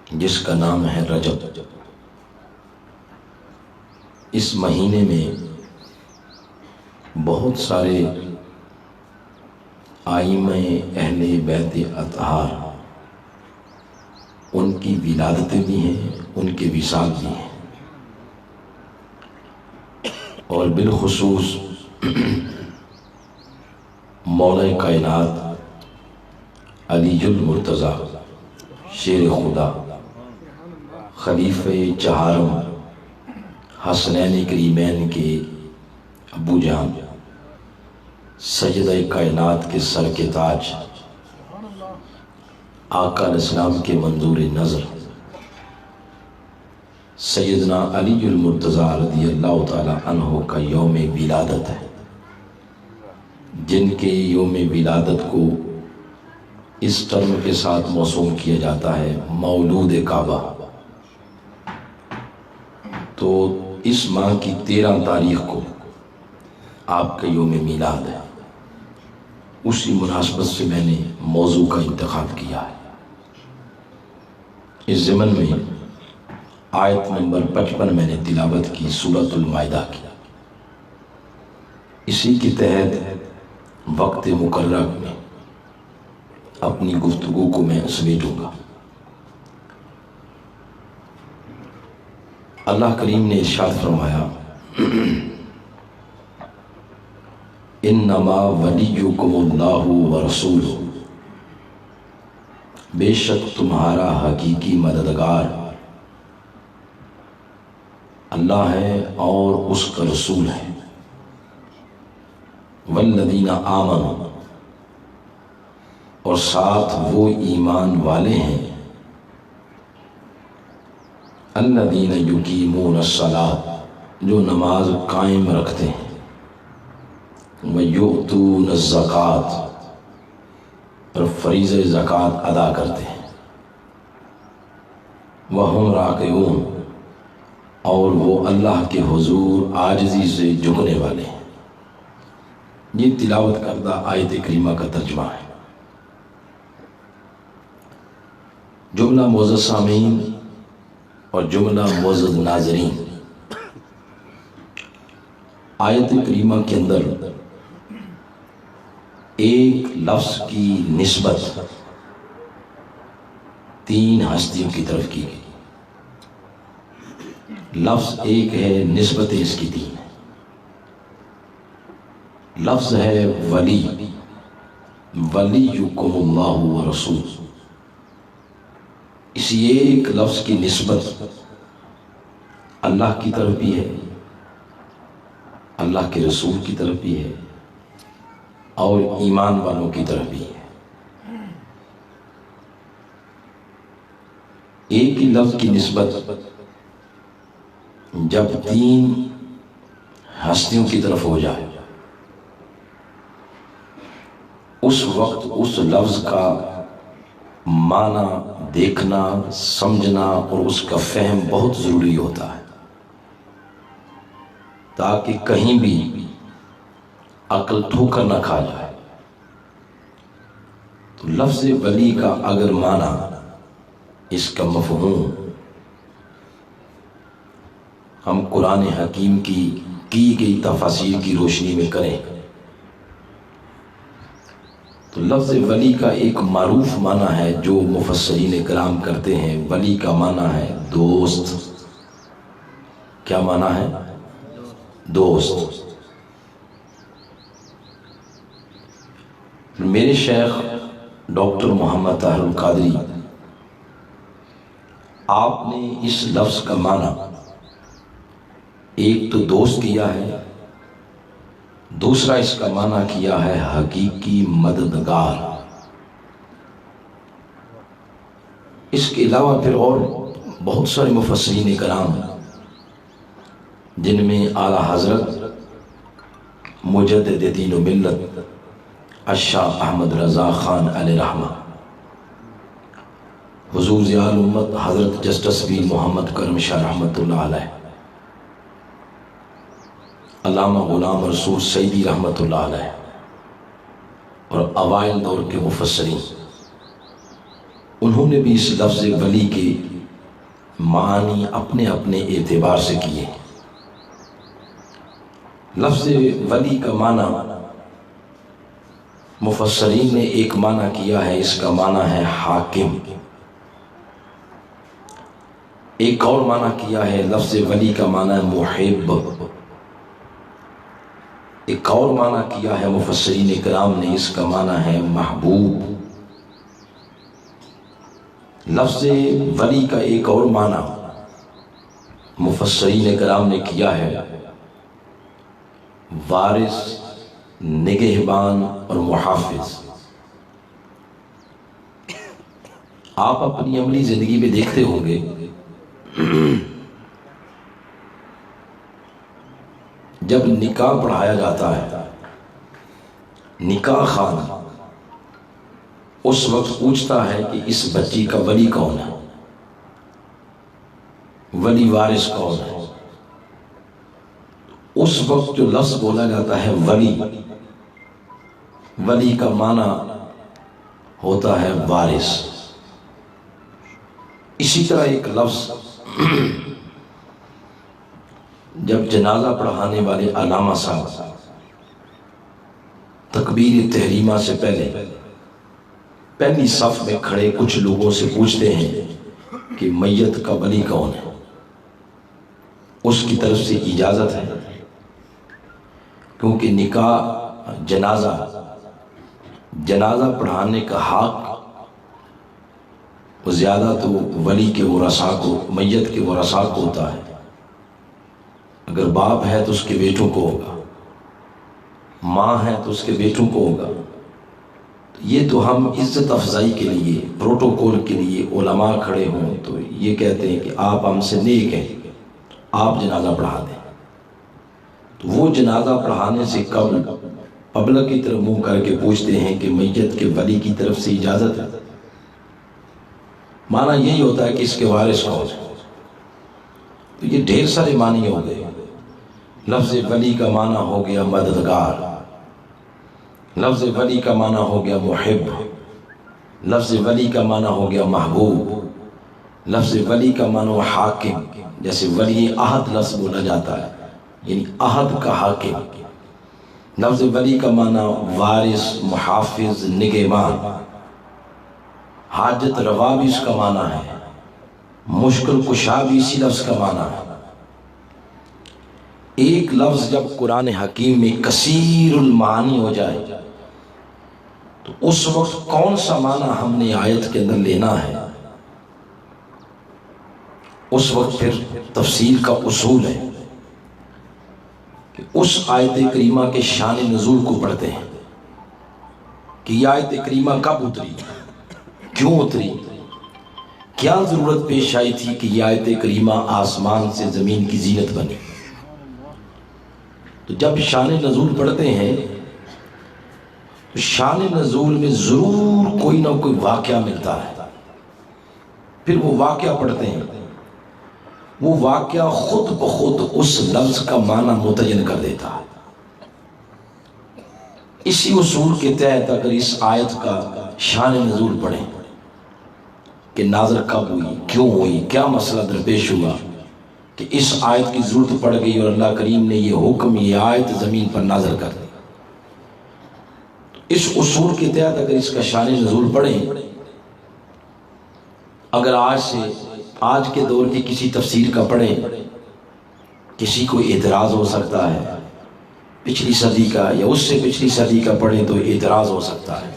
جس کا نام ہے رجب۔ اس مہینے میں بہت سارے ائمہ اہل بیت اطہار ان کی ولادتیں بھی ہیں، ان کے وصال بھی ہیں، اور بالخصوص مولا کائنات علی المرتضیٰ شیر خدا خلیفہ چہارم حسنین کریمین کے ابو جان سیدہ کائنات کے سر کے تاج آقا علیہ السلام کے منظور نظر سیدنا علی المرتضیٰ رضی اللہ تعالی عنہ کا یوم ولادت ہے، جن کے یوم ولادت کو اس ٹرم کے ساتھ موسوم کیا جاتا ہے مولود کعبہ۔ تو اس ماہ کی 13 تاریخ کو آپ کا یوم میلاد ہے، اسی مناسبت سے میں نے موضوع کا انتخاب کیا ہے۔ اس ضمن میں آیت نمبر 55 میں نے تلاوت کی سورۃ المائدہ کی، اسی کے تحت وقت مقررہ میں اپنی گفتگو کو میں سمیٹوں گا۔ اللہ کریم نے ارشاد فرمایا انما ولیکم اللہ ورسولہ، بے شک تمہارا حقیقی مددگار اللہ ہے اور اس کا رسول ہے۔ والذین آمنوا، اور ساتھ وہ ایمان والے ہیں الذین یقیمون الصلاۃ، جو نماز قائم رکھتے ہیں، ویؤتون الزکوٰۃ، اور فریضہ زکوٰۃ ادا کرتے ہیں، وہم راکعون، اور وہ اللہ کے حضور عاجزی سے جھکنے والے ہیں۔ یہ تلاوت کردہ آیت کریمہ کا ترجمہ ہے۔ جملہ معزز سامعین اور جملہ معزز ناظرین، آیت کریمہ کے اندر ایک لفظ کی نسبت 3 ہستیوں کی طرف کی گئی۔ لفظ ایک ہے، نسبت اس کی 3 ہے۔ لفظ ہے ولی، ولیکم اللہ ورسولہ۔ اسی ایک لفظ کی نسبت اللہ کی طرف بھی ہے، اللہ کے رسول کی طرف بھی ہے، اور ایمان والوں کی طرف بھی ہے۔ ایک ہی لفظ کی نسبت جب 3 ہستیوں کی طرف ہو جائے، اس وقت اس لفظ کا معنی دیکھنا، سمجھنا اور اس کا فہم بہت ضروری ہوتا ہے، تاکہ کہیں بھی عقل ٹھوکر نہ کھا جائے۔ تو لفظ ولی کا اگر معنی، اس کا مفہوم ہم قرآن حکیم کی گئی تفاسیر کی روشنی میں کریں تو لفظ ولی کا ایک معروف معنی ہے جو مفسرین کرام کرتے ہیں۔ ولی کا معنی ہے دوست۔ کیا معنی ہے؟ دوست۔ میرے شیخ ڈاکٹر محمد طاہر القادری، آپ نے اس لفظ کا معنی ایک تو دوست کیا ہے، دوسرا اس کا معنی کیا ہے حقیقی مددگار۔ اس کے علاوہ پھر اور بہت سارے مفسرین کرام، جن میں اعلیٰ حضرت مجدد دین و ملت الشاہ احمد رضا خان علیہ رحمہ، حضور ضیاء الامت حضرت جسٹس بی محمد کرم شاہ رحمۃ اللہ علیہ، علامہ غلام رسول سیدی رحمۃ اللہ علیہ، اور اوائل دور کے مفسرین، انہوں نے بھی اس لفظ ولی کے معانی اپنے اپنے اعتبار سے کیے۔ لفظ ولی کا معنی مفسرین نے ایک معنی کیا ہے، اس کا معنی ہے حاکم۔ ایک اور معنی کیا ہے لفظ ولی کا معنی ہے محب۔ ایک اور معنی کیا ہے مفسرین کرام نے، اس کا معنی ہے محبوب۔ لفظ ولی کا ایک اور معنی مفسرین کرام نے کیا ہے وارث، نگہبان اور محافظ۔ آپ اپنی عملی زندگی میں دیکھتے ہوں گے جب نکاح پڑھایا جاتا ہے، نکاح خان اس وقت پوچھتا ہے کہ اس بچی کا ولی کون ہے، ولی وارث کون ہے۔ اس وقت جو لفظ بولا جاتا ہے ولی، ولی کا معنی ہوتا ہے وارث۔ اسی طرح ایک لفظ جب جنازہ پڑھانے والے علامہ صاحب تکبیر تحریمہ سے پہلی صف میں کھڑے کچھ لوگوں سے پوچھتے ہیں کہ میت کا ولی کون ہے، اس کی طرف سے اجازت ہے، کیونکہ نکاح جنازہ پڑھانے کا حق وہ زیادہ تو ولی کے ورثاء کو، میت کے ورثاء کو ہوتا ہے۔ اگر باپ ہے تو اس کے بیٹوں کو ہوگا، ماں ہے تو اس کے بیٹوں کو ہوگا۔ یہ تو ہم عزت افزائی کے لیے، پروٹوکول کے لیے علماء کھڑے ہوں تو یہ کہتے ہیں کہ آپ ہم سے نیک ہیں، آپ جنازہ پڑھا دیں۔ تو وہ جنازہ پڑھانے سے قبل پبلک کی طرف منہ کر کے پوچھتے ہیں کہ میت کے ولی کی طرف سے اجازت ہے۔ معنی یہی ہوتا ہے کہ اس کے وارث کون ہے۔ تو یہ ڈھیر سارے معنی ہو گئے۔ لفظ ولی کا معنی ہو گیا مددگار، لفظ ولی کا معنی ہو گیا محب، لفظ ولی کا معنی ہو گیا محبوب، لفظ ولی کا معنی حاکم، جیسے ولی عہد لفظ بولا جاتا ہے یعنی عہد کا حاکم۔ لفظ ولی کا معنی وارث، محافظ، نگہبان۔ حاجت روا بھی اس کا معنی ہے، مشکل کشا بھی اسی لفظ کا معنی ہے۔ ایک لفظ جب قرآن حکیم میں کثیر المعانی ہو جائے تو اس وقت کون سا معنی ہم نے آیت کے اندر لینا ہے، اس وقت پھر تفسیر کا اصول ہے کہ اس آیت کریمہ کے شان نزول کو پڑھتے ہیں کہ یہ آیت کریمہ کب اتری، کیوں اتری، کیا ضرورت پیش آئی تھی کہ یہ آیت کریمہ آسمان سے زمین کی زینت بنی۔ تو جب شان نزول پڑھتے ہیں تو شان نزول میں ضرور کوئی نہ کوئی واقعہ ملتا ہے، پھر وہ واقعہ پڑھتے ہیں، وہ واقعہ خود بخود اس لفظ کا معنی متعین کر دیتا ہے۔ اسی اصول کے تحت اگر اس آیت کا شان نزول پڑھیں کہ نازل کب ہوئی، کیوں ہوئی، کیا مسئلہ درپیش ہوا کہ اس آیت کی ضرورت پڑ گئی اور اللہ کریم نے یہ حکم، یہ آیت زمین پر نازل کر دی، اس اصول کے تحت اگر اس کا شان نزول پڑھیں، اگر آج کے دور کی کسی تفسیر کا پڑھیں، کسی کو اعتراض ہو سکتا ہے، پچھلی صدی کا یا اس سے پچھلی صدی کا پڑھیں تو اعتراض ہو سکتا ہے۔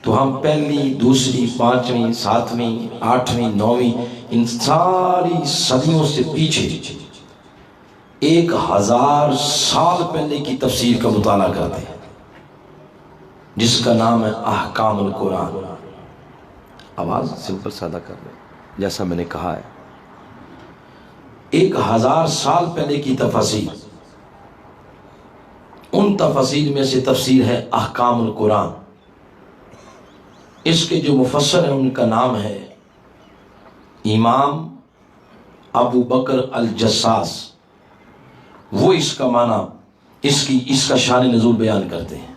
تو ہم پہلی، دوسری، پانچویں، ساتویں، آٹھویں، نویں، ان ساری صدیوں سے پیچھے 1000 سال پہلے کی تفسیر کا مطالعہ کرتے ہیں جس کا نام ہے احکام القرآن۔ آواز سمپل سادہ کر لیں جیسا میں نے کہا ہے۔ 1000 سال پہلے کی تفسیر، ان تفسیر میں سے تفسیر ہے احکام القرآن۔ اس کے جو مفسر ہیں ان کا نام ہے امام ابو بکر الجساس۔ وہ اس کا معنی، اس کا شان نزول بیان کرتے ہیں،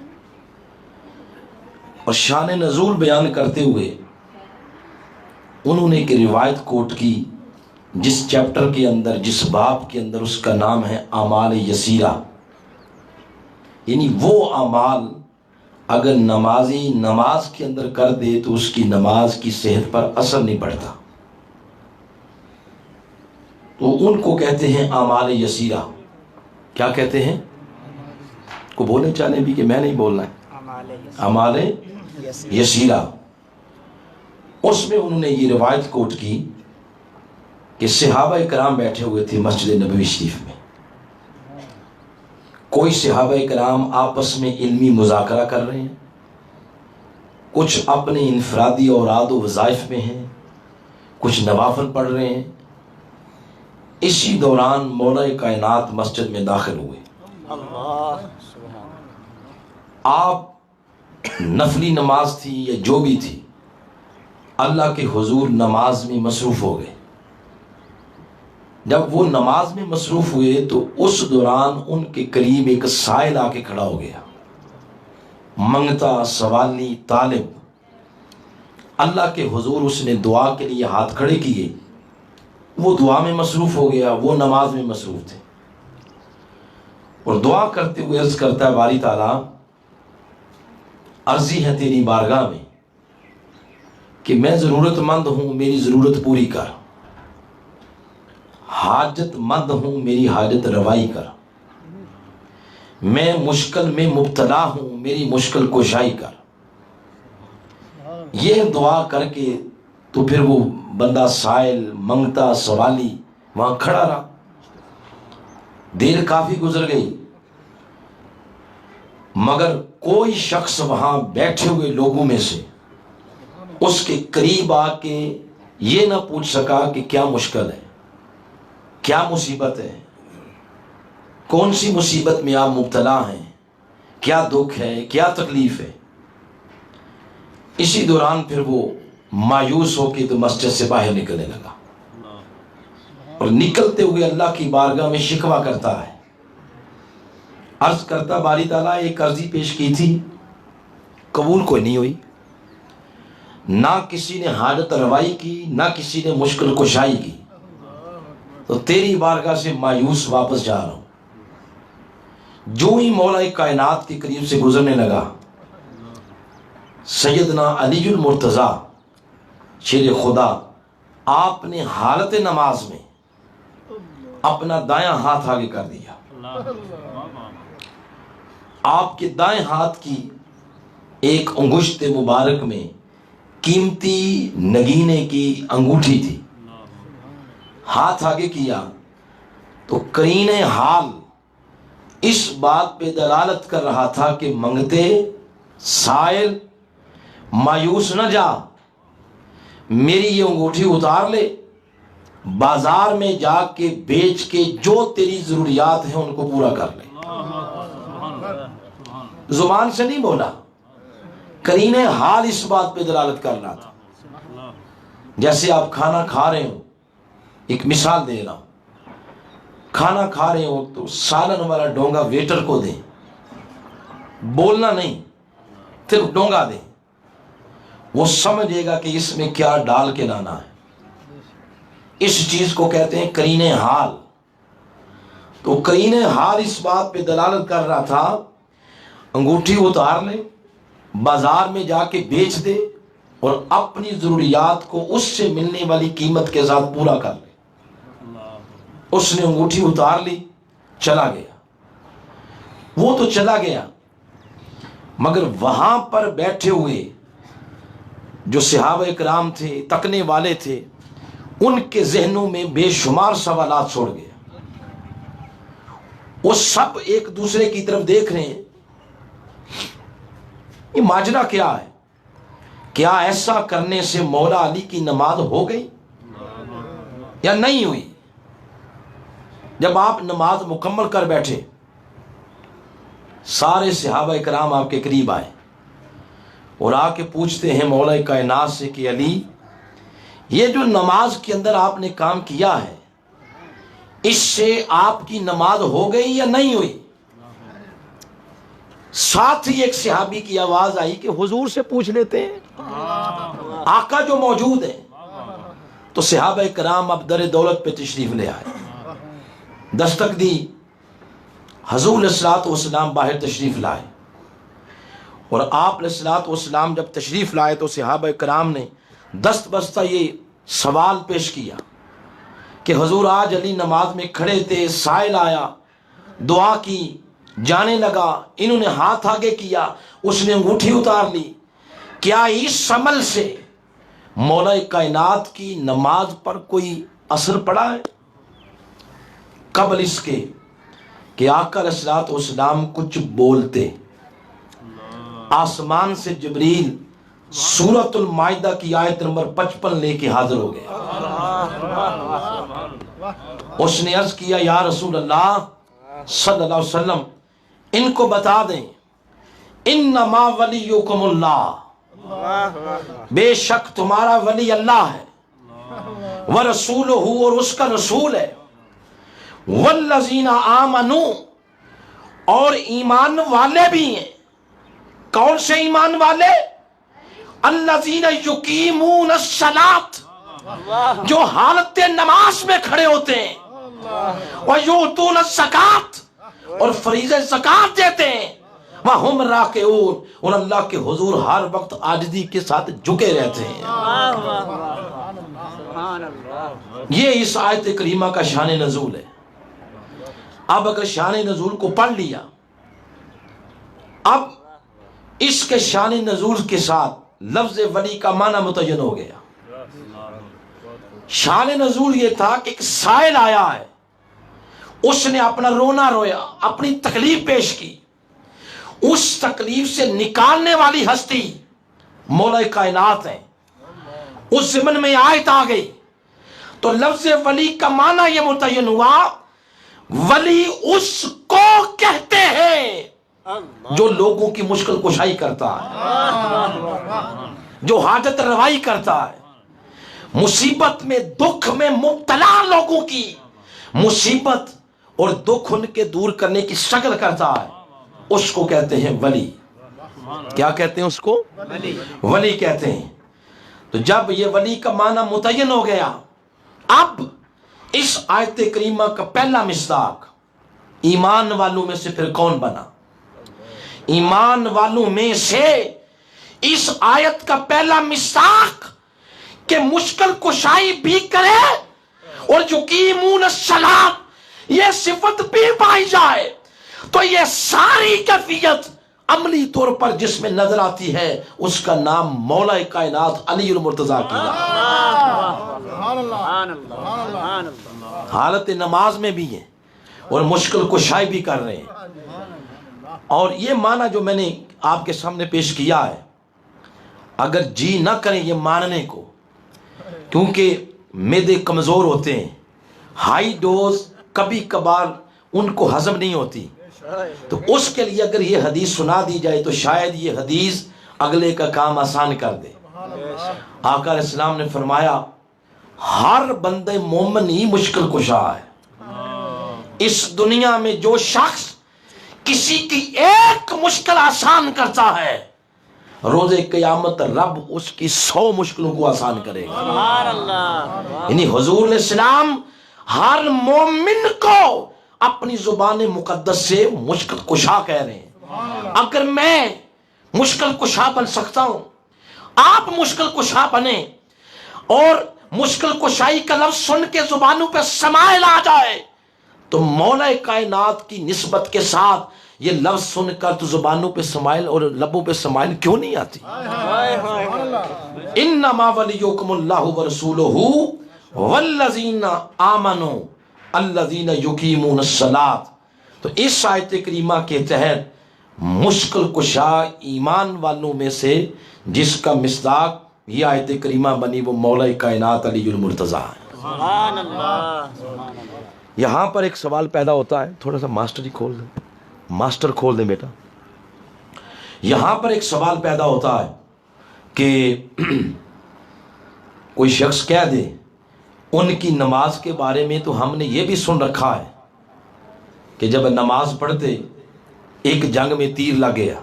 اور شان نزول بیان کرتے ہوئے انہوں نے ایک روایت کوٹ کی جس چیپٹر کے اندر، جس باب کے اندر، اس کا نام ہے اعمال یسیرہ، یعنی وہ اعمال اگر نمازی نماز کے اندر کر دے تو اس کی نماز کی صحت پر اثر نہیں پڑتا، تو ان کو کہتے ہیں اعمال یسیرہ۔ کیا کہتے ہیں؟ کو بولنے چاہنے بھی کہ میں نہیں بولنا ہے، اعمال یسیرہ۔ اس میں انہوں نے یہ روایت کوٹ کی کہ صحابہ کرام بیٹھے ہوئے تھے مسجد نبوی شریف میں، کوئی صحابہ کرام آپس میں علمی مذاکرہ کر رہے ہیں، کچھ اپنے انفرادی اوراد و وظائف میں ہیں، کچھ نوافل پڑھ رہے ہیں۔ اسی دوران مولا کائنات مسجد میں داخل ہوئے۔ آپ نفلی نماز تھی یا جو بھی تھی، اللہ کے حضور نماز میں مصروف ہو گئے۔ جب وہ نماز میں مصروف ہوئے تو اس دوران ان کے قریب ایک سائل آ کے کھڑا ہو گیا، منگتا، سوالی، طالب۔ اللہ کے حضور اس نے دعا کے لیے ہاتھ کھڑے کیے، وہ دعا میں مصروف ہو گیا، وہ نماز میں مصروف تھے، اور دعا کرتے ہوئے عرض کرتا ہے باری تعالیٰ عرضی ہے تیری بارگاہ میں کہ میں ضرورت مند ہوں، میری ضرورت پوری کر، حاجت مند ہوں، میری حاجت روائی کر، میں مشکل میں مبتلا ہوں، میری مشکل کشائی کر۔ یہ دعا کر کے تو پھر وہ بندہ سائل، منگتا، سوالی وہاں کھڑا رہا۔ دیر کافی گزر گئی، مگر کوئی شخص وہاں بیٹھے ہوئے لوگوں میں سے اس کے قریب آ کے یہ نہ پوچھ سکا کہ کیا مشکل ہے، کیا مصیبت ہے، کون سی مصیبت میں آپ مبتلا ہیں، کیا دکھ ہے، کیا تکلیف ہے۔ اسی دوران پھر وہ مایوس ہو کے تو مسجد سے باہر نکلنے لگا، اور نکلتے ہوئے اللہ کی بارگاہ میں شکوہ کرتا ہے، عرض کرتا باری تعالیٰ ایک عرضی پیش کی تھی، قبول کوئی نہیں ہوئی، نہ کسی نے حاجت روائی کی، نہ کسی نے مشکل کشائی کی، تو تیری بارگاہ سے مایوس واپس جا رہا ہوں۔ جو ہی مولا کائنات کے قریب سے گزرنے لگا، سیدنا علی المرتضیٰ شیر خدا، آپ نے حالت نماز میں اپنا دایاں ہاتھ آگے کر دیا۔ آپ کے دائیں ہاتھ کی ایک انگشت مبارک میں قیمتی نگینے کی انگوٹھی تھی، ہاتھ آگے کیا تو قرین حال اس بات پہ دلالت کر رہا تھا کہ منگتے، سائل، مایوس نہ جا، میری یہ انگوٹھی اتار لے، بازار میں جا کے بیچ کے جو تیری ضروریات ہیں ان کو پورا کر لے۔ زبان سے نہیں بولا، قرین حال اس بات پہ دلالت کر رہا تھا۔ جیسے آپ کھانا کھا رہے ہو، ایک مثال دے رہا ہوں، کھانا کھا رہے ہو تو سالن والا ڈونگا ویٹر کو دیں، بولنا نہیں، صرف ڈونگا دیں، وہ سمجھے گا کہ اس میں کیا ڈال کے لانا ہے۔ اس چیز کو کہتے ہیں قرین حال۔ تو قرین حال اس بات پہ دلالت کر رہا تھا، انگوٹھی اتار لے، بازار میں جا کے بیچ دے، اور اپنی ضروریات کو اس سے ملنے والی قیمت کے ساتھ پورا کر لے۔ اس نے انگوٹھی اتار لی، چلا گیا۔ وہ تو چلا گیا، مگر وہاں پر بیٹھے ہوئے جو صحابہ کرام تھے، تکنے والے تھے، ان کے ذہنوں میں بے شمار سوالات چھوڑ گیا۔ وہ سب ایک دوسرے کی طرف دیکھ رہے ہیں، یہ ماجرا کیا ہے؟ کیا ایسا کرنے سے مولا علی کی نماز ہو گئی یا نہیں ہوئی؟ جب آپ نماز مکمل کر بیٹھے، سارے صحابہ کرام آپ کے قریب آئے اور آ کے پوچھتے ہیں مولا کائنات سے کہ علی، یہ جو نماز کے اندر آپ نے کام کیا ہے، اس سے آپ کی نماز ہو گئی یا نہیں ہوئی؟ ساتھ ہی ایک صحابی کی آواز آئی کہ حضور سے پوچھ لیتے ہیں، آقا جو موجود ہے، تو صحابہ کرام اب در دولت پہ تشریف لے آئے، دستک دی، حضور علیہ الصلوۃ والسلام باہر تشریف لائے، اور آپ علیہ الصلوۃ والسلام جب تشریف لائے تو صحابہ کرام نے دست بستہ یہ سوال پیش کیا کہ حضور آج علی نماز میں کھڑے تھے، سائل آیا، دعا کی، جانے لگا، انہوں نے ہاتھ آگے کیا، اس نے انگوٹھی اتار لی، کیا اس عمل سے مولا کائنات کی نماز پر کوئی اثر پڑا ہے؟ قبل اس کے کہ آقا علیہ الصلوۃ والسلام کچھ بولتے، آسمان سے جبریل سورۃ المائدہ کی آیت نمبر 55 لے کے حاضر ہو گیا۔ اس نے عرض کیا یا رسول اللہ صلی اللہ علیہ وسلم، ان کو بتا دیں انما ولیکم اللہ، بے شک تمہارا ولی اللہ ہے، ورسولہ، اور اس کا رسول ہے، والذین آمنوا، اور ایمان والے بھی ہیں۔ کون سے ایمان والے؟ الذین یقیمون الصلاۃ، جو حالت نماز میں کھڑے ہوتے ہیں، ویؤتون الزکاۃ، اور فریضہ زکات دیتے ہیں، وہم راکعون، اور اللہ کے حضور ہر وقت عاجزی کے ساتھ جھکے رہتے ہیں۔ یہ اس آیت کریمہ کا شان نزول ہے۔ اب اگر شان نزول کو پڑھ لیا، اب اس کے شان نزول کے ساتھ لفظ ولی کا معنی متعین ہو گیا۔ شان نزول یہ تھا کہ ایک سائل آیا ہے، اس نے اپنا رونا رویا، اپنی تکلیف پیش کی، اس تکلیف سے نکالنے والی ہستی مولا کائنات ہے، اس ضمن میں آیت آ گئی تو لفظ ولی کا معنی یہ متعین ہوا، ولی اس کو کہتے ہیں جو لوگوں کی مشکل کشائی کرتا ہے، جو حاجت روائی کرتا ہے، مصیبت میں دکھ میں مبتلا لوگوں کی مصیبت اور دکھ ان کے دور کرنے کی شکل کرتا ہے، اس کو کہتے ہیں ولی۔ کیا کہتے ہیں اس کو؟ ولی کہتے ہیں۔ تو جب یہ ولی کا معنی متعین ہو گیا، اب اس آیت کریمہ کا پہلا مصداق ایمان والوں میں سے پھر کون بنا؟ ایمان والوں میں سے اس آیت کا پہلا مصداق کہ مشکل کشائی بھی کرے اور یقیمون الصلاۃ یہ صفت بھی پائی جائے، تو یہ ساری کیفیت عملی طور پر جس میں نظر آتی ہے اس کا نام مولا کائنات علی المرتضیٰ کی حالت نماز میں بھی ہیں اور مشکل کشائی بھی کر رہے ہیں۔ اور یہ معنی جو میں نے آپ کے سامنے پیش کیا ہے، اگر جی نہ کریں یہ ماننے کو، کیونکہ معدے کمزور ہوتے ہیں، ہائی ڈوز کبھی کبھار ان کو ہضم نہیں ہوتی، تو اس کے لیے اگر یہ حدیث سنا دی جائے تو شاید یہ حدیث اگلے کا کام آسان کر دے۔ آقا علیہ السلام نے فرمایا ہر بندے مومن ہی مشکل کشا ہے۔ اس دنیا میں جو شخص کسی کی ایک مشکل آسان کرتا ہے، روز قیامت رب اس کی 100 مشکلوں کو آسان کرے گا۔ یعنی حضور علیہ السلام ہر مومن کو اپنی زبان مقدس سے مشکل کشا کہہ رہے ہیں۔ اگر میں مشکل کشا بن سکتا ہوں، آپ مشکل کشا بنے، اور مشکل کشائی کا لفظ سن کے زبانوں پہ سمائل آ جائے، تو مولا کائنات کی نسبت کے ساتھ یہ لفظ سن کر تو زبانوں پہ سمائل اور لبوں پہ سمائل کیوں نہیں آتی؟ انما ولیکم اللہ ورسولہ والذین آمنوا الذین یقیمون الصلاۃ۔ تو اس آیت کریمہ کے تحت مشکل کشا ایمان والوں میں سے جس کا مصداق یہ آیت کریمہ بنی وہ مولا کائنات علی المرتضیٰ ہے۔ سبحان اللہ۔ یہاں پر ایک سوال پیدا ہوتا ہے، تھوڑا سا ماسٹر ہی کھول دیں، ماسٹر کھول دیں بیٹا۔ یہاں پر ایک سوال پیدا ہوتا ہے کہ کوئی شخص کہہ دے ان کی نماز کے بارے میں تو ہم نے یہ بھی سن رکھا ہے کہ جب نماز پڑھتے ایک جنگ میں تیر لگ گیا،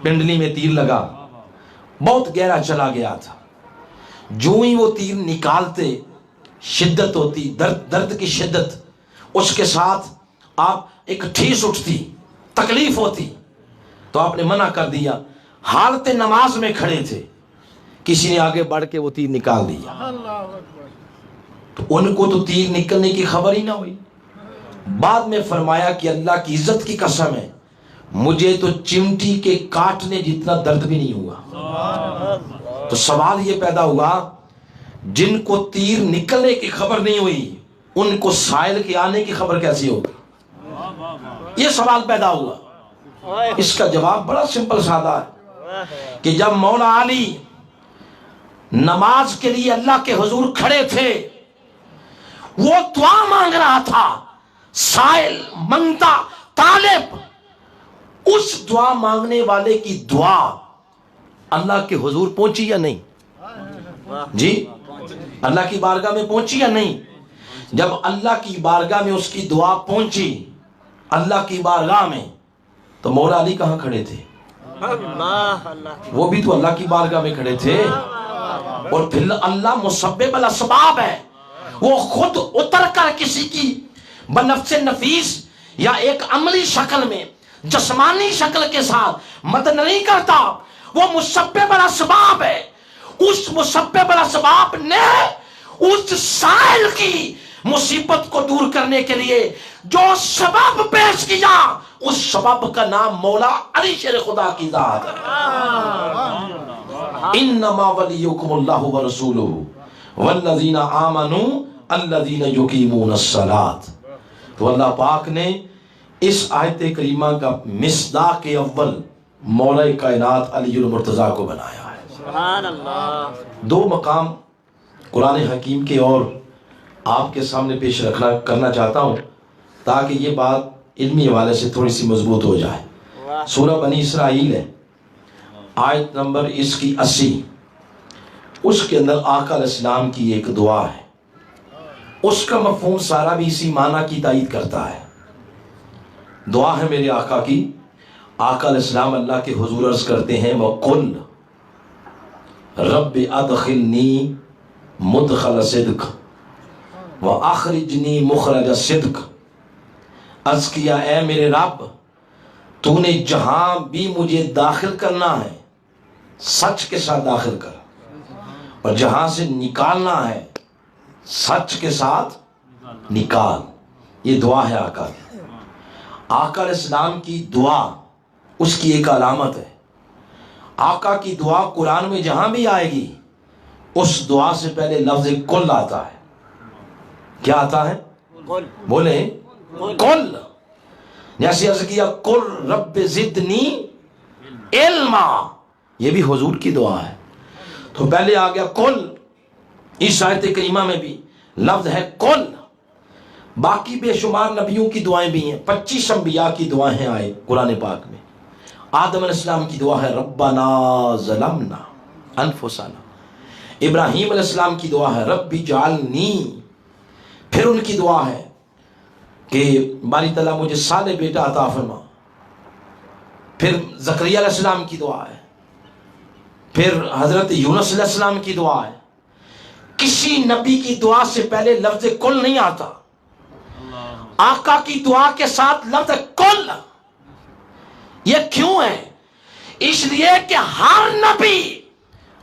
پنڈلی میں تیر لگا، بہت گہرا چلا گیا تھا، جو ہی وہ تیر نکالتے شدت ہوتی، درد کی شدت، اس کے ساتھ آپ ایک ٹھیس اٹھتی، تکلیف ہوتی، تو آپ نے منع کر دیا۔ حالت نماز میں کھڑے تھے، کسی نے آگے بڑھ کے وہ تیر نکال دیا، تو ان کو تو تیر نکلنے کی خبر ہی نہ ہوئی۔ بعد میں فرمایا کہ اللہ کی عزت کی قسم ہے، مجھے تو چمٹی کے کاٹنے جتنا درد بھی نہیں ہوا۔ تو سوال یہ پیدا ہوا، جن کو تیر نکلنے کی خبر نہیں ہوئی ان کو سائل کے آنے کی خبر کیسی ہوگی؟ یہ سوال پیدا ہوا۔ اس کا جواب بڑا سمپل سادہ ہے کہ جب مولا علی نماز کے لیے اللہ کے حضور کھڑے تھے، وہ دعا مانگ رہا تھا، سائل منگتا طالب، اس دعا مانگنے والے کی دعا اللہ کے حضور پہنچی یا نہیں؟ جی، اللہ کی بارگاہ میں پہنچی یا نہیں؟ جب اللہ کی بارگاہ میں اس کی دعا پہنچی، اللہ کی بارگاہ میں، تو مولا علی کہاں کھڑے تھے؟ وہ بھی تو اللہ کی بارگاہ میں کھڑے تھے۔ اور پھر اللہ مسبب الاسباب ہے، وہ خود اتر کر کسی کی بنفس نفیس یا ایک عملی شکل میں، جسمانی شکل کے ساتھ مدد نہیں کرتا، وہ مسبب الاسباب ہے۔ اس مسبب الاسباب نے اس سائل کی مصیبت کو دور کرنے کے لیے جو سبب پیش کیا، اس سبب کا نام مولا علی شیر خدا کی ذات ہے۔ انما ولیکم اللہ ورسولہ والذین آمنوا الذین یقیمون الصلاۃ۔ تو اللہ پاک نے اس آیت کریمہ کا مصداق اول مولا کائنات علی المرتضیٰ کو بنایا ہے۔ سبحان اللہ۔ دو مقام قرآن حکیم کے اور آپ کے سامنے پیش کرنا چاہتا ہوں تاکہ یہ بات علمی حوالے سے تھوڑی سی مضبوط ہو جائے۔ سورہ بنی اسرائیل ہے، آیت نمبر اس کی 80، اس کے اندر آقا علیہ السلام کی ایک دعا ہے، اس کا مفہوم سارا بھی اسی معنی کی تائید کرتا ہے۔ دعا ہے میرے آقا کی، آقا علیہ السلام اللہ کے حضور عرض کرتے ہیں، وَقُلْ رَبِّ أَدْخِلْنِي مُدْخَلَ صِدْقٍ وَأَخْرِجْنِي مُخْرَجَ صِدْقٍ۔ عرض کیا، اے میرے رب، تو نے جہاں بھی مجھے داخل کرنا ہے سچ کے ساتھ داخل کر، اور جہاں سے نکالنا ہے سچ کے ساتھ نکال۔ یہ دعا ہے آقا کی۔ آقا علیہ السلام کی دعا اس کی ایک علامت ہے۔ آقا کی دعا قرآن میں جہاں بھی آئے گی، اس دعا سے پہلے لفظ کل آتا ہے۔ کیا آتا ہے؟ بولیں کل۔ جیسے عرض کیا، قل رب زدنی علما، یہ بھی حضور کی دعا ہے۔ تو پہلے آ گیا کل، اس آیت کریمہ میں بھی لفظ ہے کل۔ باقی بے شمار نبیوں کی دعائیں بھی ہیں، 25 انبیاء کی دعائیں آئے قرآن پاک میں۔ آدم علیہ السلام کی دعا ہے ربنا ظلمنا انفسنا۔ ابراہیم علیہ السلام کی دعا ہے رب اجعلنی۔ پھر ان کی دعا ہے کہ باری تعالیٰ مجھے صالح بیٹا عطا فرما۔ پھر زکریا علیہ السلام کی دعا ہے، پھر حضرت یونس علیہ السلام کی دعا ہے۔ کسی نبی کی دعا سے پہلے لفظ کل نہیں آتا، آقا کی دعا کے ساتھ لفظ کل۔ یہ کیوں ہے؟ اس لیے کہ ہر نبی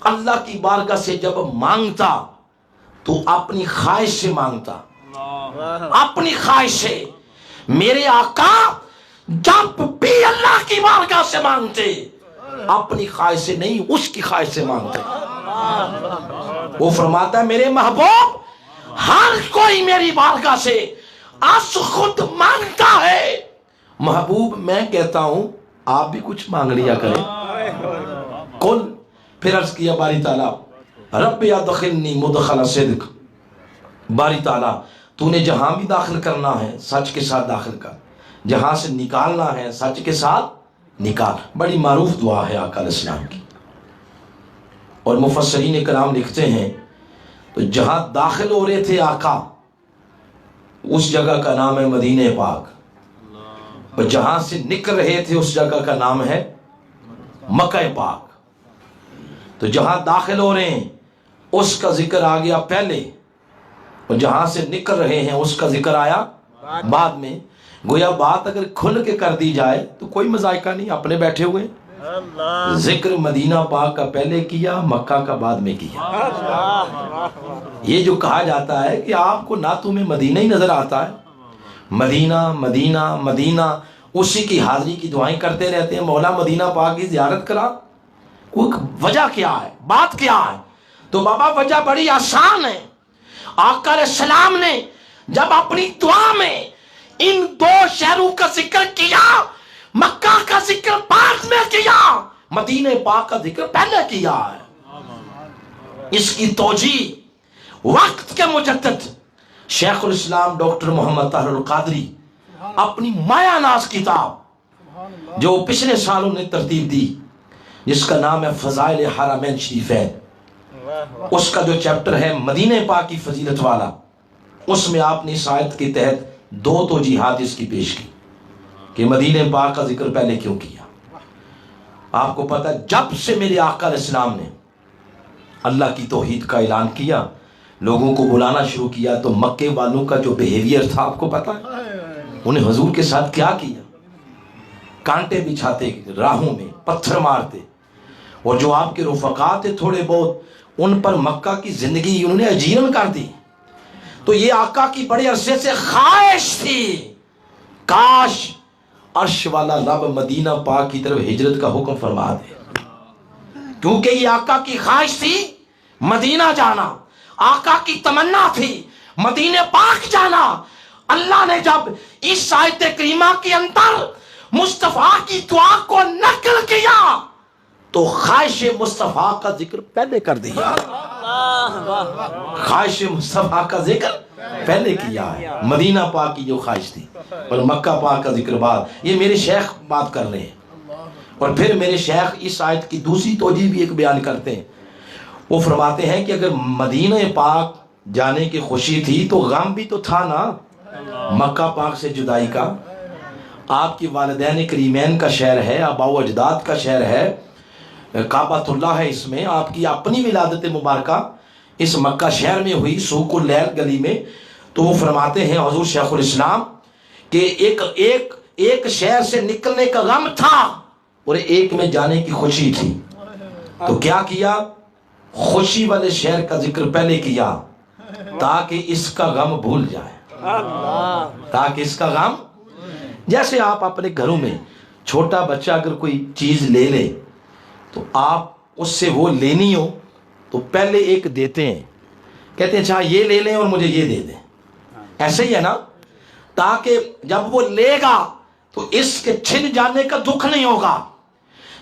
اللہ کی بارگاہ سے جب مانگتا تو اپنی خواہش سے مانگتا، اپنی خواہش سے۔ میرے آقا جب بھی اللہ کی بارگاہ سے مانگتے، اپنی خواہش سے نہیں، اس کی خواہش سے مانگتے۔ وہ فرماتا ہے میرے محبوب، ہر کوئی میری بارگاہ سے از خود مانگتا ہے۔ محبوب میں کہتا ہوں آپ بھی کچھ مانگ لیا کریں۔ کل پھر عرض کیا باری تعالیٰ رب ادخلنی مدخل صدق۔ باری تعالیٰ تو نے جہاں بھی داخل کرنا ہے سچ کے ساتھ داخل کر، جہاں سے نکالنا ہے سچ کے ساتھ نکال۔ بڑی معروف دعا ہے آقا علیہ السلام کی، اور مفسرین کرام لکھتے ہیں تو جہاں داخل ہو رہے تھے آقا اس جگہ کا نام ہے مدینہ پاک، اور جہاں سے نکل رہے تھے اس جگہ کا نام ہے مکہ پاک۔ تو جہاں داخل ہو رہے ہیں اس کا ذکر آ گیا پہلے، اور جہاں سے نکل رہے ہیں اس کا ذکر آیا بعد میں۔ گویا بات اگر کھل کے کر دی جائے تو کوئی مذائقہ نہیں، اپنے بیٹھے ہوئے۔ ذکر مدینہ پاک کا پہلے کیا، مکہ کا بعد میں کیا۔ یہ جو کہا جاتا ہے کہ آپ کو نہ تمہیں مدینہ ہی نظر آتا ہے، مدینہ مدینہ مدینہ، اسی کی حاضری کی دعائیں کرتے رہتے ہیں، مولا مدینہ پاک کی زیارت کرا، وہ وجہ کیا ہے، بات کیا ہے؟ تو بابا وجہ بڑی آسان ہے۔ آقا علیہ السلام نے جب اپنی دعا میں ان دو شہروں کا ذکر کیا، مکہ کا ذکر بعد میں کیا، مدینہ پاک کا ذکر پہلے کیا ہے۔ اس کی توجیہ وقت کے مجدد شیخ الاسلام ڈاکٹر محمد طاہر القادری اپنی مایا ناز کتاب جو پچھلے سالوں نے ترتیب دی، جس کا نام ہے فضائل حرمین شریفین، اس کا جو چیپٹر ہے مدینہ پاک کی فضیلت والا، اس میں آپ نے اس آیت کے تحت دو توجیحات اس کی پیش کی کہ مدینہ پاک کا ذکر پہلے کیوں کیا۔ آپ کو پتہ جب سے میرے آقا علیہ السلام نے اللہ کی توحید کا اعلان کیا، لوگوں کو بلانا شروع کیا، تو مکے والوں کا جو بیہیویئر تھا آپ کو پتہ ہے انہیں حضور کے ساتھ کیا کیا؟ کانٹے بچھاتے راہوں میں، پتھر مارتے، اور جو آپ کے رفقا تھے تھوڑے بہت، ان پر مکہ کی زندگی انہوں نے اجیرن کر دی۔ تو یہ آقا کی بڑے عرصے سے خواہش تھی، کاش عرش والا رب مدینہ پاک کی طرف ہجرت کا حکم فرما دے، کیونکہ یہ آقا کی خواہش تھی مدینہ جانا، آقا کی تمنا تھی مدینہ پاک جانا۔ اللہ نے جب اس آیت کریمہ کے اندر مصطفیٰ کی دعا کو نقل کیا تو خواہش مصطفیٰ کا ذکر پہلے کر دیا، خواہش مصطفیٰ کا ذکر پہلے کیا ہے، مدینہ پاک کی جو خواہش تھی، اور مکہ پاک کا ذکر بعد۔ یہ میرے شیخ بات کر رہے ہیں، اور پھر میرے شیخ اس آیت کی دوسری توجیہ بھی ایک بیان کرتے ہیں۔ وہ فرماتے ہیں کہ اگر مدینہ پاک جانے کی خوشی تھی تو غم بھی تو تھا نا مکہ پاک سے جدائی کا۔ آپ کی والدین کریمین کا شہر ہے، آباء و اجداد کا شہر ہے، کعبۃ اللہ ہے، اس میں آپ کی اپنی ولادت مبارکہ اس مکہ شہر میں ہوئی، سوق اللیل گلی میں۔ تو وہ فرماتے ہیں حضور شیخ الاسلام کہ ایک شہر سے نکلنے کا غم تھا اور ایک میں جانے کی خوشی تھی، تو کیا کیا؟ خوشی والے شہر کا ذکر پہلے کیا تاکہ اس کا غم بھول جائے، تاکہ اس کا غم، جیسے آپ اپنے گھروں میں چھوٹا بچہ اگر کوئی چیز لے لے تو آپ اس سے وہ لینی ہو تو پہلے ایک دیتے ہیں، کہتے ہیں اچھا یہ لے لیں اور مجھے یہ دے دیں، ایسے ہی ہے نا، تاکہ جب وہ لے گا تو اس کے چھن جانے کا دکھ نہیں ہوگا۔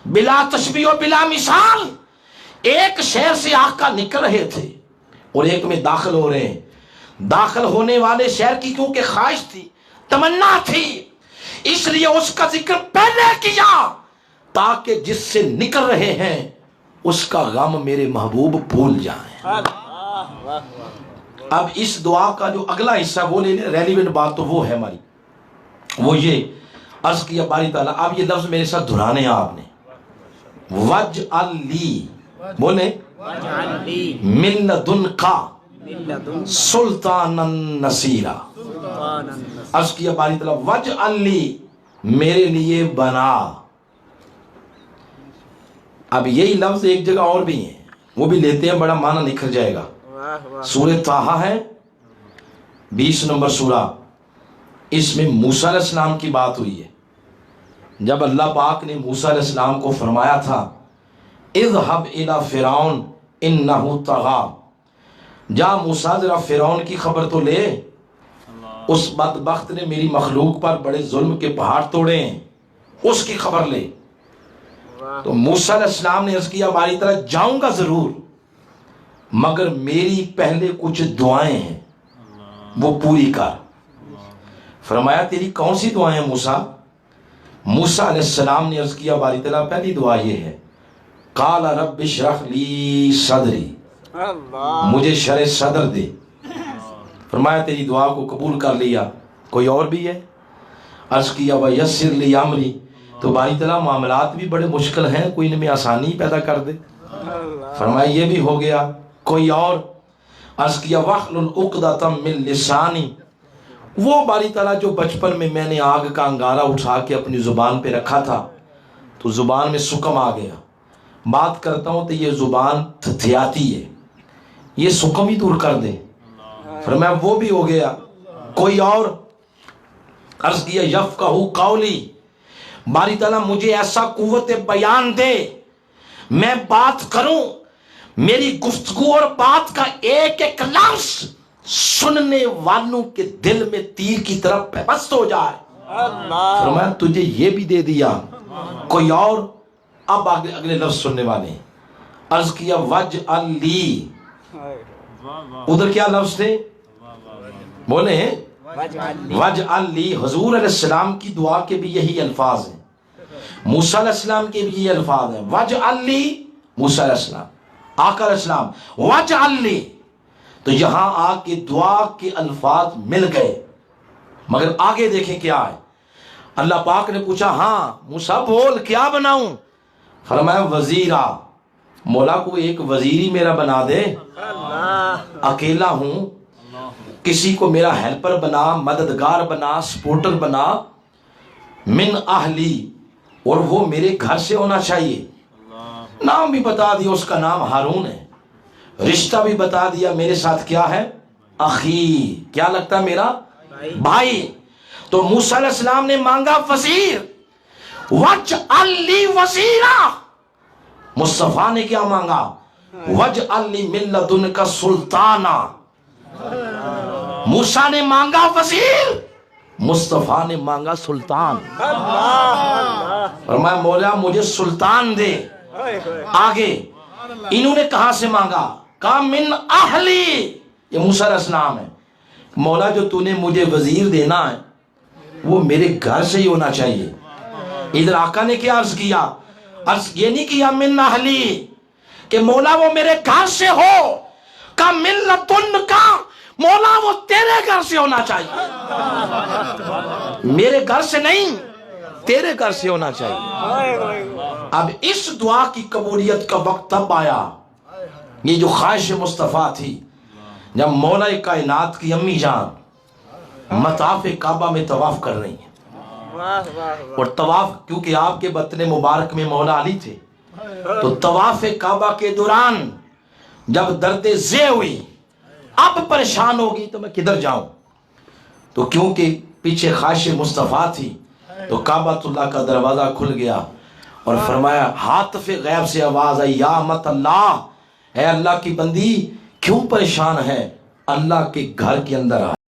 بلا تشبیہ و بلا مثال ایک شہر سے آقا نکل رہے تھے اور ایک میں داخل ہو رہے ہیں، داخل ہونے والے شہر کی کیونکہ خواہش تھی، تمنا تھی، اس لیے اس کا ذکر پہلے کیا تاکہ جس سے نکل رہے ہیں اس کا غم میرے محبوب بھول جائیں۔ اب اس دعا کا جو اگلا حصہ وہ لے لیں، ریلیونٹ بات تو وہ ہے ہماری، وہ یہ عرض کیا باری تعالیٰ، اب یہ لفظ میرے ساتھ دہرانے ہیں آپ نے، وَجْعَلْ لِي، بولیں مِن لَدُنْکَ سُلْطَانًا نَصِیرًا، عرض کیا باری تعالیٰ وَجْعَلْ لِی، میرے لیے بنا۔ اب یہی لفظ ایک جگہ اور بھی ہیں، وہ بھی لیتے ہیں، بڑا معنی نکھر جائے گا۔ سورہ طٰہٰ ہے 20 نمبر سورہ، اس میں موسیٰ علیہ السلام کی بات ہوئی ہے، جب اللہ پاک نے موسیٰ علیہ السلام کو فرمایا تھا اذهب الى فرعون انه طغى، جا موسیٰ ذرا فرعون کی خبر تو لے، اس بدبخت نے میری مخلوق پر بڑے ظلم کے پہاڑ توڑے ہیں، اس کی خبر لے۔ تو موسیٰ علیہ السلام نے عرض کیا ہماری طرح جاؤں گا ضرور، مگر میری پہلے کچھ دعائیں ہیں وہ پوری کر۔ فرمایا تیری کون سی دعائیں ہیں موسیٰ؟ موسیٰ علیہ السلام نے عرض کیا باری تعالیٰ پہلی دعا یہ ہے قال رب اشرح لی صدری، مجھے شرح صدر دے۔ فرمایا تیری دعا کو قبول کر لیا، کوئی اور بھی ہے؟ عرض کیا ویسر لی امری، تو باری تعالیٰ معاملات بھی بڑے مشکل ہیں، کوئی ان میں آسانی پیدا کر دے۔ فرمایا یہ بھی ہو گیا، کوئی اور عرض کیا وَحْلُلْ عُقْدَةً مِّن لِسَانِي، وہ باری تعالیٰ جو بچپن میں نے آگ کا انگارہ اٹھا کے اپنی زبان پہ رکھا تھا تو زبان میں سکم آ گیا، بات کرتا ہوں تو یہ زبان تھتھیاتی ہے، یہ سکم ہی دور کر دے۔ فرمایا وہ بھی ہو گیا۔ کوئی اور عرض کیا یفقہوا قولی، باری تعالیٰ مجھے ایسا قوت بیان دے میں بات کروں، میری گفتگو اور بات کا ایک ایک لفظ سننے والوں کے دل میں تیر کی طرح پیوست ہو جائے۔ فرمایا تجھے یہ بھی دے دیا۔ کوئی اور اب اگلے لفظ سننے والے، عرض کیا وَجْعَلْ لِي، ادھر کیا لفظ تھے بولے ہیں وَجْعَلْ لِي، حضور علیہ السلام کی دعا کے بھی یہی الفاظ ہیں، موسیٰ علیہ السلام کے بھی یہ الفاظ ہیں۔ وَجْعَلْ لِي، موسیٰ علیہ السلام، آقا علیہ السلام، وَجْعَلْ لِي، تو یہاں آ کے دعا کے الفاظ مل گئے، مگر آگے دیکھیں کیا ہے۔ اللہ پاک نے پوچھا ہاں موسیٰ بول کیا بناؤں؟ فرمایا وزیرا، مولا کو ایک وزیری میرا بنا دے، اکیلا ہوں، کسی کو میرا ہیلپر بنا، مددگار بنا، سپورٹر بنا، من اہلی، اور وہ میرے گھر سے ہونا چاہیے۔ نام بھی بتا دیا اس کا نام ہارون ہے، رشتہ بھی بتا دیا میرے ساتھ کیا ہے، اخی، کیا لگتا میرا بھائی۔ تو موسیٰ علیہ السلام نے مانگا وزیر، وَجْعَلْ لِي وَزِيرًا، مصطفیٰ نے کیا مانگا، وَجْعَلْ لِي مِن لَدُنْكَ سُلْطَانًا، موسیٰ نے مانگا وزیر، مصطفیٰ نے مانگا سلطان۔ فرمایا مولا مجھے سلطان دے۔ آگے انہوں نے کہاں سے مانگا، کہا من اہلی، یہ موسیٰ علیہ السلام ہے، مولا جو تو نے مجھے وزیر دینا ہے وہ میرے گھر سے ہی ہونا چاہیے۔ ادھر آقا نے کیا عرض کیا، عرض یہ نہیں کیا من اہلی کہ مولا وہ میرے گھر سے ہو، کہا من لدنک، مولا وہ تیرے گھر سے ہونا چاہیے، میرے گھر سے نہیں تیرے گھر سے ہونا چاہیے۔ اب اس دعا کی قبولیت کا وقت تب آیا، یہ جو خواہش مصطفیٰ تھی، جب مولا کائنات کی امی جان مطاف کعبہ میں طواف کر رہی ہیں، اور طواف کیونکہ آپ کے بطن مبارک میں مولا علی تھے، تو طواف کعبہ کے دوران جب درد ذہ ہوئی، اب پریشان ہوگی تو میں کدھر جاؤں، تو کیونکہ پیچھے خواہش مصطفیٰ تھی تو کعبۃ اللہ کا دروازہ کھل گیا، اور فرمایا ہاتف غیب سے آواز آئی، یا امت اللہ، اے اللہ کی بندی کیوں پریشان ہے، اللہ کے گھر کے اندر آ۔